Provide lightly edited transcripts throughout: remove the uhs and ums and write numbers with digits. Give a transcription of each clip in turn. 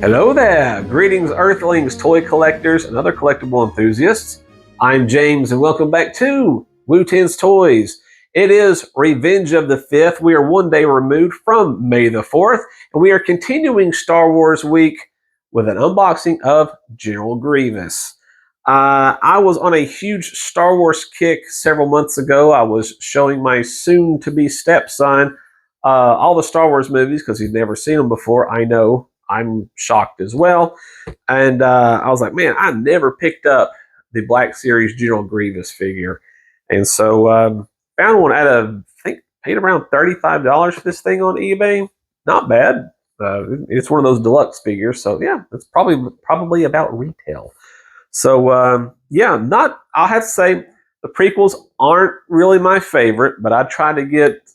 Hello there! Greetings, Earthlings, toy collectors, and other collectible enthusiasts. I'm James, and welcome back to Wooten's Toys. It is Revenge of the 5th. We are one day removed from May the 4th, and we are continuing Star Wars Week with an unboxing of General Grievous. I was on a huge Star Wars kick several months ago. I was showing my soon-to-be stepson all the Star Wars movies because he'd never seen them before. I know. I'm shocked as well. And I was like, man, I never picked up the Black Series General Grievous figure. And so found one at I think paid around $35 for this thing on eBay. Not bad. It's one of those deluxe figures. So yeah, it's probably about retail. So yeah, I'll have to say the prequels aren't really my favorite, but I try to get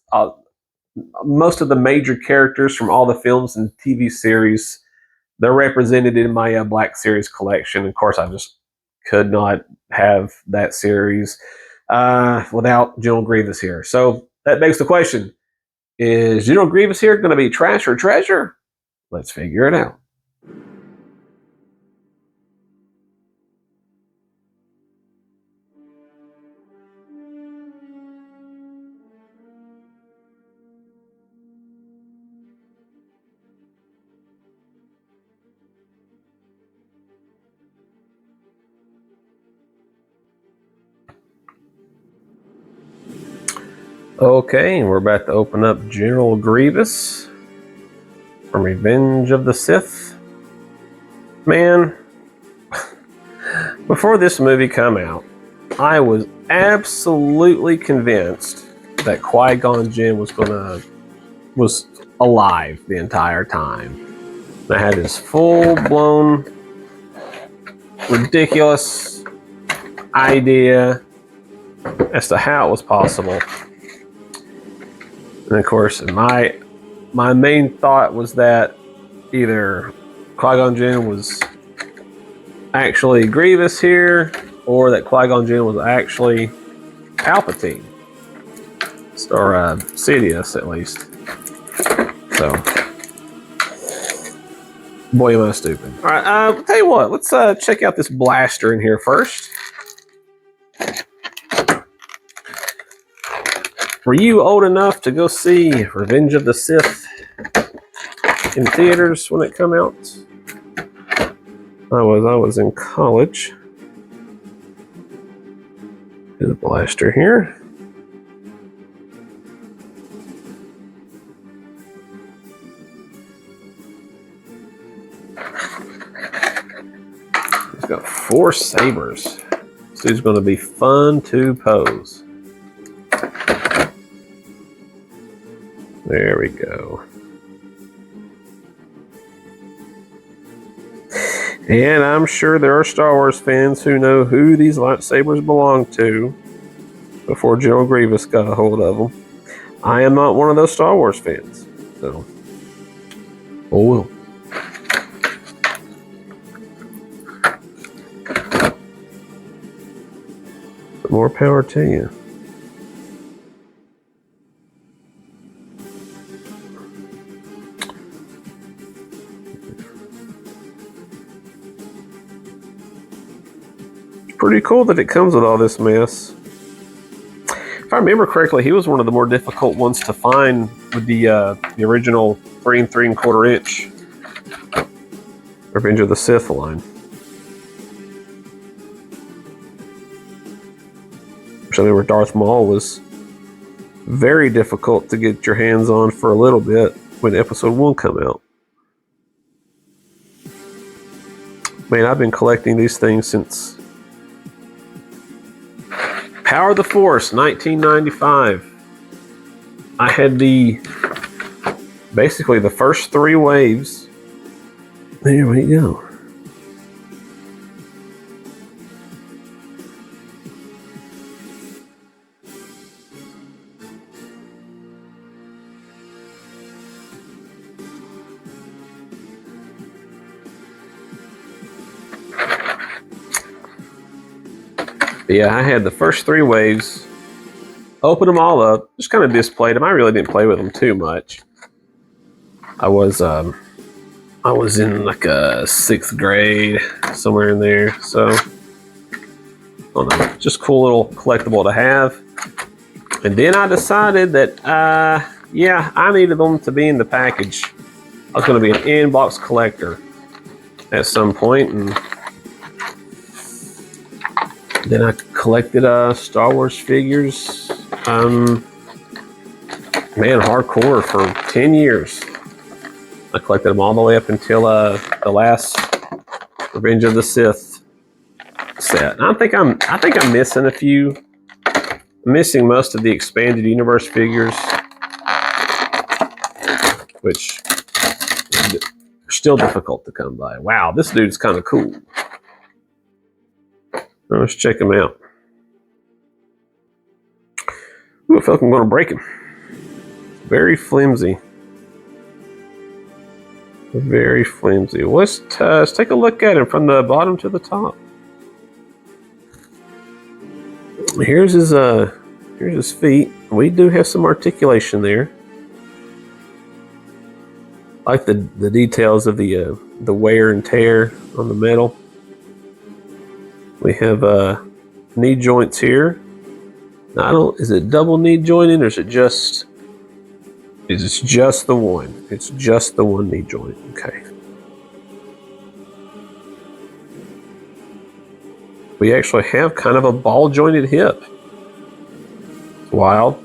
most of the major characters from all the films and TV series. They're represented in my Black Series collection. Of course, I just could not have that series without General Grievous here. So that begs the question, is General Grievous here going to be trash or treasure? Let's figure it out. Okay, we're about to open up General Grievous from Revenge of the Sith. Man, before this movie came out, I was absolutely convinced that Qui-Gon Jinn was alive the entire time. I had this full-blown, ridiculous idea as to how it was possible. And of course, my main thought was that either Qui-Gon Jinn was actually Grievous here, or that Qui-Gon Jinn was actually Palpatine, or Sidious at least. So, boy, am I stupid. All right, I'll tell you what. Let's check out this blaster in here first. Were you old enough to go see Revenge of the Sith in theaters when it came out? I was in college. Here's a blaster here. He's got 4 sabers. This dude's going to be fun to pose. There we go. And I'm sure there are Star Wars fans who know who these lightsabers belong to before General Grievous got a hold of them. I am not one of those Star Wars fans. So, oh well. But more power to you. Pretty cool that it comes with all this mess. If I remember correctly, he was one of the more difficult ones to find with the original 3 3/4 inch Revenge of the Sith line. Which I remember Darth Maul was very difficult to get your hands on for a little bit when Episode 1 came out. Man, I've been collecting these things since Power of the Force, 1995. I had basically the first 3 waves. There we go. But yeah, I had the first 3 waves, opened them all up, just kind of displayed them. I really didn't play with them too much. I was I was in like a 6th grade, somewhere in there. So, I don't know, just cool little collectible to have. And then I decided that, yeah, I needed them to be in the package. I was going to be an inbox collector at some point, and then I collected Star Wars figures. Man, hardcore for 10 years. I collected them all the way up until the last Revenge of the Sith set. And I think I'm missing a few. I'm missing most of the expanded universe figures, which are still difficult to come by. Wow, this dude's kind of cool. Let's check him out. Ooh, I feel like I'm going to break him. Very flimsy. Very flimsy. Let's take a look at him from the bottom to the top. Here's his feet. We do have some articulation there. I like the details of the wear and tear on the metal. We have knee joints here. Now, is it double knee jointing, or is it just? It's just the one. It's just the one knee joint. Okay. We actually have kind of a ball jointed hip. Wild.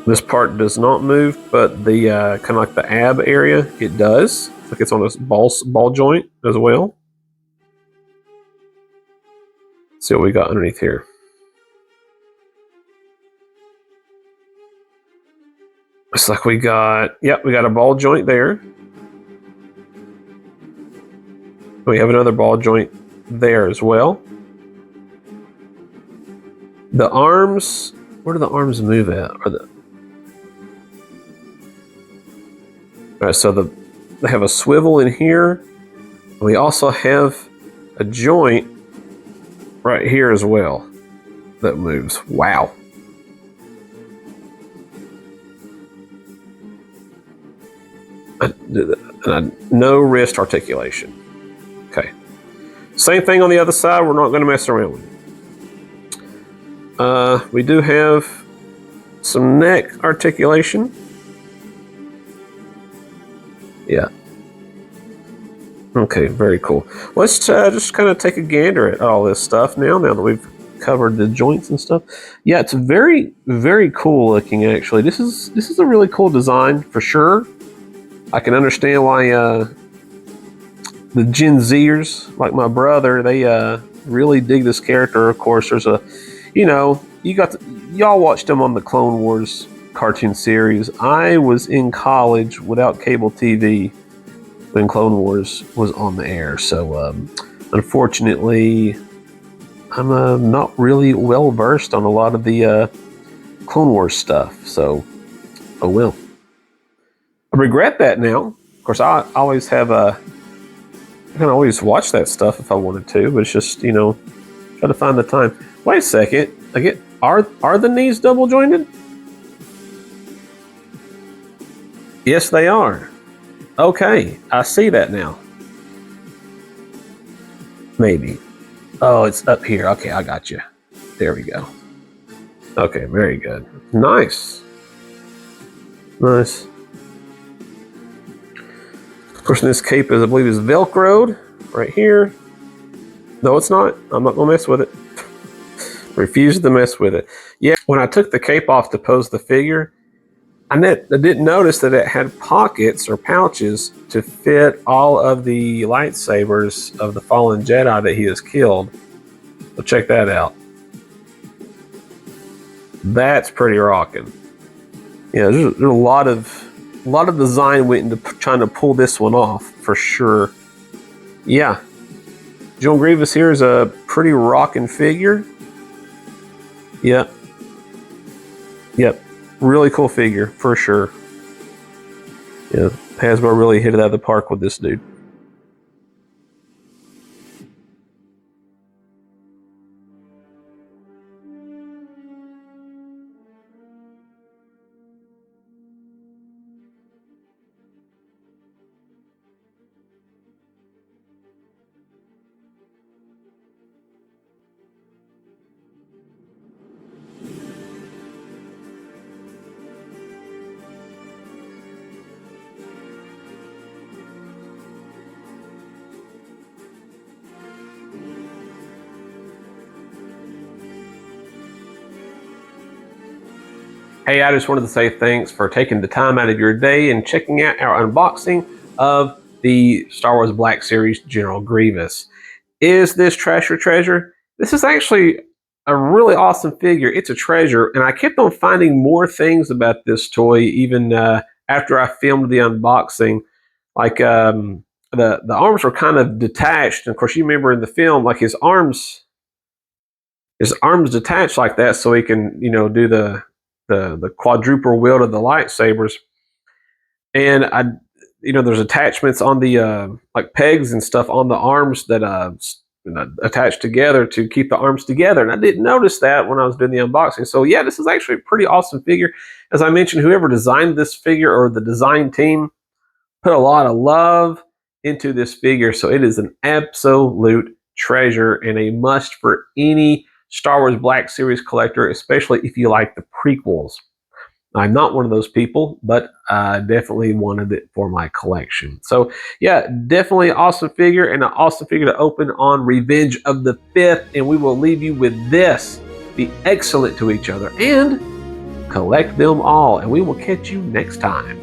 This part does not move, but the kind of like the ab area, it does. It's like it's on a ball joint as well. Let's see what we got underneath here. Looks like we got a ball joint there. We have another ball joint there as well. The arms, where do the arms move at? All right, so they have a swivel in here. We also have a joint right here as well that moves. Wow. No wrist articulation. Okay. Same thing on the other side. We're not going to mess around with it. We do have some neck articulation. Yeah. Okay, very cool. Let's just kind of take a gander at all this stuff now that we've covered the joints and stuff. Yeah, it's very, very cool looking, actually. This is a really cool design for sure. I can understand why the Gen Zers, like my brother, they really dig this character. Of course, there's y'all watched him on the Clone Wars cartoon series. I was in college without cable TV when Clone Wars was on the air, so unfortunately, I'm not really well versed on a lot of the Clone Wars stuff. So, oh well. I regret that now. Of course, I always have I can always watch that stuff if I wanted to, but it's just try to find the time. Wait a second. Are the knees double jointed? Yes, they are. Okay, I see that now. Maybe. Oh, it's up here. Okay, I got you. There we go. Okay, very good. Nice. Nice. Of course, this cape I believe is Velcroed right here. No, it's not. I'm not gonna mess with it. Refuse to mess with it. Yeah, when I took the cape off to pose the figure, I didn't notice that it had pockets or pouches to fit all of the lightsabers of the fallen Jedi that he has killed. So check that out. That's pretty rocking. Yeah, there's a lot of design went into trying to pull this one off for sure. Yeah, General Grievous here is a pretty rocking figure. Yep. Really cool figure for sure. Yeah, Hasbro really hit it out of the park with this dude. Hey, I just wanted to say thanks for taking the time out of your day and checking out our unboxing of the Star Wars Black Series General Grievous. Is this trash or treasure? This is actually a really awesome figure. It's a treasure, and I kept on finding more things about this toy even after I filmed the unboxing. Like the arms were kind of detached, and of course, you remember in the film, like his arms detached like that, so he can do the quadruple wield of the lightsabers. And there's attachments on the like pegs and stuff on the arms that attached together to keep the arms together. And I didn't notice that when I was doing the unboxing. So yeah, this is actually a pretty awesome figure. As I mentioned, whoever designed this figure, or the design team, put a lot of love into this figure. So it is an absolute treasure and a must for any Star Wars Black Series collector, especially if you like the prequels. I'm not one of those people, but I definitely wanted it for my collection. So yeah, definitely awesome figure, and an awesome figure to open on Revenge of the Fifth. And we will leave you with this: be excellent to each other and collect them all. And we will catch you next time.